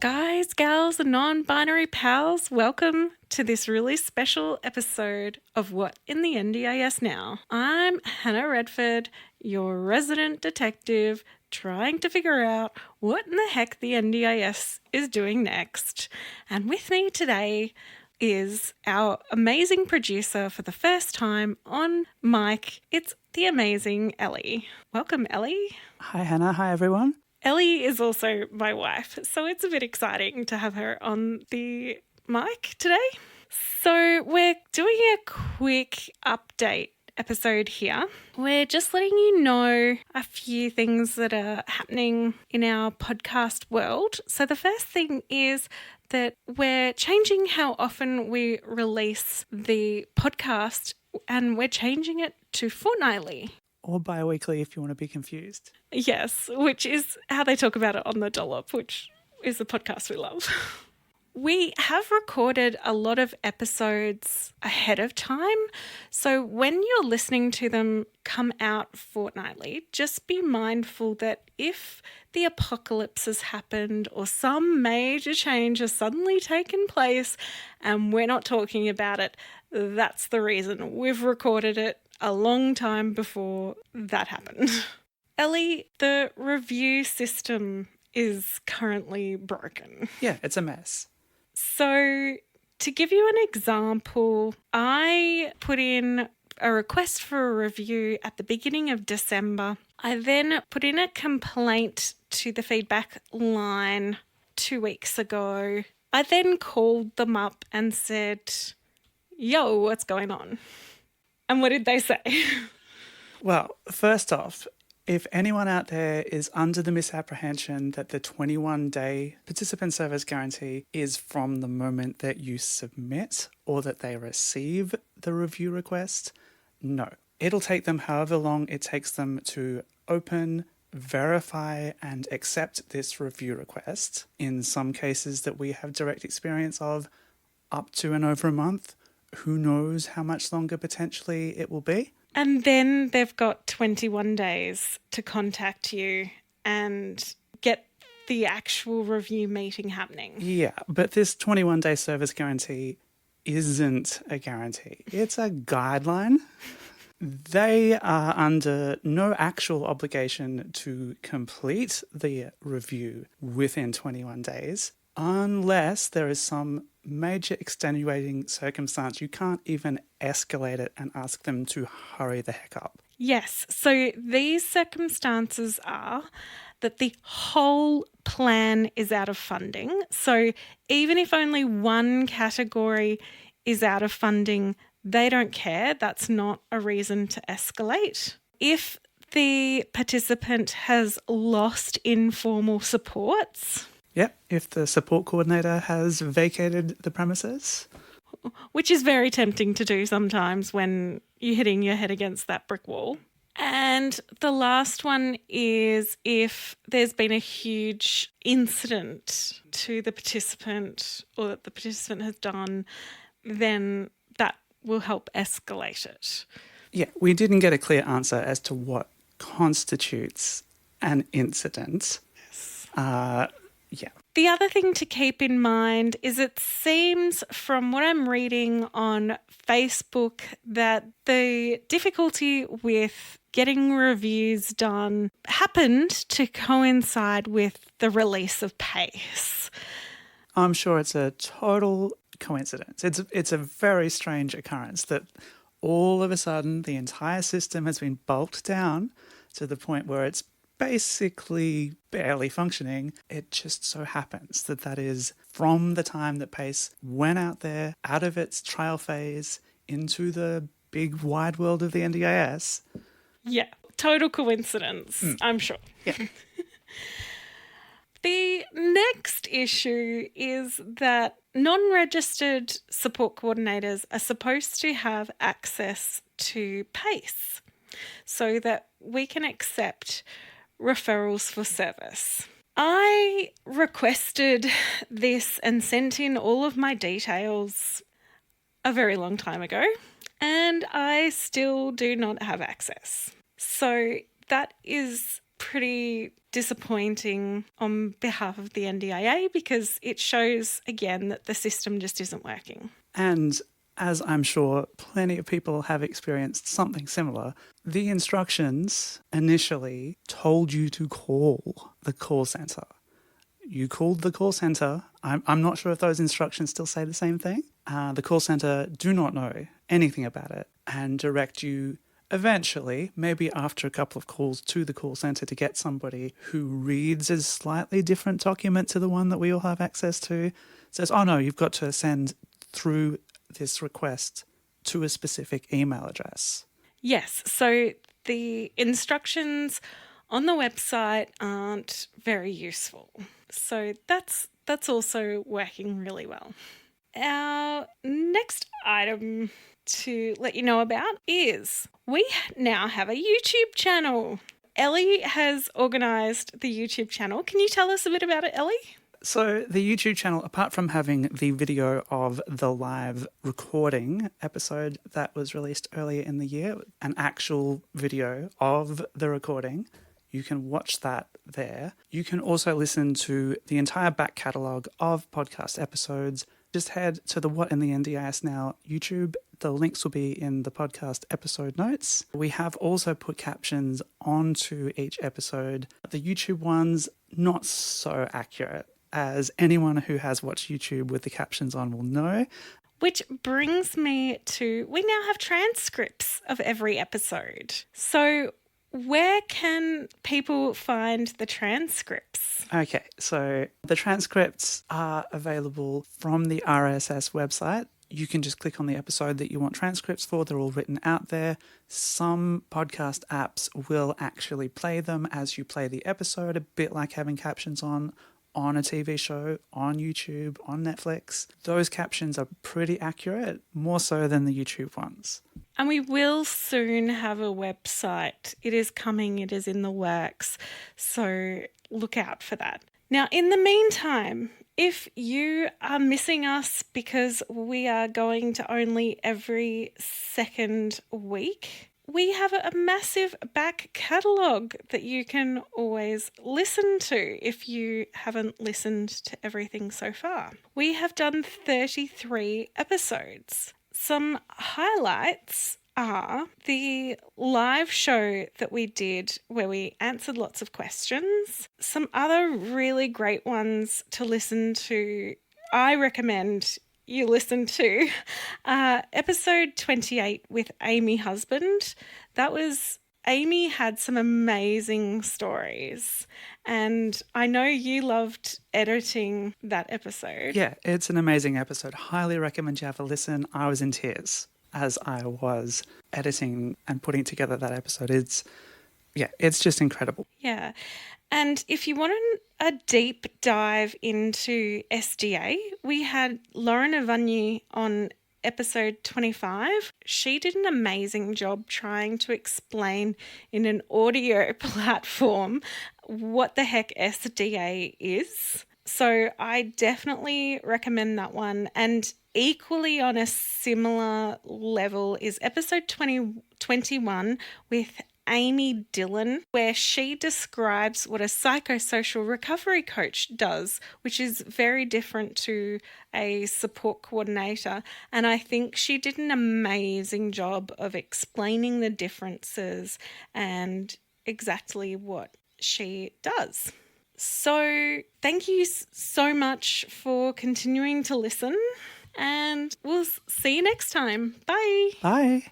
Guys, gals, and non-binary pals, welcome to this really special episode of What in the NDIS Now. I'm Hannah Redford, your resident detective, trying to figure out what in the heck the NDIS is doing next. And with me today is our amazing producer for the first time on mic. It's the amazing Ellie. Welcome, Ellie. Hi, Hannah. Hi, everyone. Ellie is also my wife, so it's a bit exciting to have her on the mic today. So we're doing a quick update episode here. We're just letting you know a few things that are happening in our podcast world. So the first thing is that we're changing how often we release the podcast, and we're changing it to fortnightly. Or bi-weekly if you want to be confused. Yes, which is how they talk about it on The Dollop, which is the podcast we love. We have recorded a lot of episodes ahead of time, so when you're listening to them come out fortnightly, just be mindful that if the apocalypse has happened or some major change has suddenly taken place and we're not talking about it, that's the reason. We've recorded it a long time before that happened. Ellie, the review system is currently broken. Yeah, it's a mess. So, to give you an example, I put in a request for a review at the beginning of December. I then put in a complaint to the feedback line 2 weeks ago. I then called them up and said, "Yo, what's going on?" And what did they say? Well, first off, if anyone out there is under the misapprehension that the 21-day participant service guarantee is from the moment that you submit or that they receive the review request, no. It'll take them however long it takes them to open, verify, and accept this review request. In some cases that we have direct experience of, up to and over a month. Who knows how much longer potentially it will be. And then they've got 21 days to contact you and get the actual review meeting happening. Yeah, but this 21-day service guarantee isn't a guarantee. It's a guideline. They are under no actual obligation to complete the review within 21 days unless there is some major extenuating circumstance. You can't even escalate it and ask them to hurry the heck up. Yes, so these circumstances are that the whole plan is out of funding. So even if only one category is out of funding, they don't care. That's not a reason to escalate. If the participant has lost informal supports, Yep, if the support coordinator has vacated the premises. which is very tempting to do sometimes when you're hitting your head against that brick wall. And the last one is if there's been a huge incident to the participant or that the participant has done, then that will help escalate it. Yeah, we didn't get a clear answer as to what constitutes an incident. Yes. Yeah. The other thing to keep in mind is it seems from what I'm reading on Facebook that the difficulty with getting reviews done happened to coincide with the release of PACE. I'm sure it's a total coincidence. It's a very strange occurrence that all of a sudden the entire system has been bulked down to the point where it's basically barely functioning. It just so happens that that is from the time that PACE went out there, out of its trial phase, into the big wide world of the NDIS. Yeah, total coincidence, I'm sure. Yeah. The next issue is that non-registered support coordinators are supposed to have access to PACE so that we can accept referrals for service. I requested this and sent in all of my details a very long time ago, and I still do not have access. So that is pretty disappointing on behalf of the NDIA because it shows again that the system just isn't working. And as I'm sure plenty of people have experienced something similar, the instructions initially told you to call the call centre. You called the call centre. I'm not sure if those instructions still say the same thing. The call centre do not know anything about it and direct you eventually, maybe after a couple of calls, to the call centre to get somebody who reads a slightly different document to the one that we all have access to. Says, oh no, you've got to send through this request to a specific email address. Yes, so the instructions on the website aren't very useful. So that's also working really well. Our next item to let you know about is we now have a YouTube channel. Ellie has organised the YouTube channel. Can you tell us a bit about it, Ellie? So the YouTube channel, apart from having the video of the live recording episode that was released earlier in the year, an actual video of the recording, you can watch that there. You can also listen to the entire back catalogue of podcast episodes. Just head to the What in the NDIS Now YouTube. The links will be in the podcast episode notes. We have also put captions onto each episode. The YouTube ones, not so accurate, as anyone who has watched YouTube with the captions on will know. Which brings me to, we now have transcripts of every episode. So where can people find the transcripts? Okay, so the transcripts are available from the RSS website. You can just click on the episode that you want transcripts for. They're all written out there. Some podcast apps will actually play them as you play the episode, a bit like having captions on a TV show, on YouTube, on Netflix. Those captions are pretty accurate, more so than the YouTube ones. And we will soon have a website. It is coming, it is in the works. So look out for that. Now, in the meantime, if you are missing us because we are going to only every second week, we have a massive back catalogue that you can always listen to if you haven't listened to everything so far. We have done 33 episodes. Some highlights are the live show that we did where we answered lots of questions. Some other really great ones to listen to, I recommend you listen to episode 28 with Amy Husband. Amy had some amazing stories, and I know you loved editing that episode. Yeah, it's an amazing episode. Highly recommend you have a listen. I was in tears as I was editing and putting together that episode. It's just incredible. Yeah. And if you want a deep dive into SDA, we had Lauren Avanyi on episode 25. She did an amazing job trying to explain in an audio platform what the heck SDA is. So I definitely recommend that one. And equally on a similar level is episode 21 with Amy Dillon, where she describes what a psychosocial recovery coach does, which is very different to a support coordinator. And I think she did an amazing job of explaining the differences and exactly what she does. So thank you so much for continuing to listen, and we'll see you next time. Bye. Bye.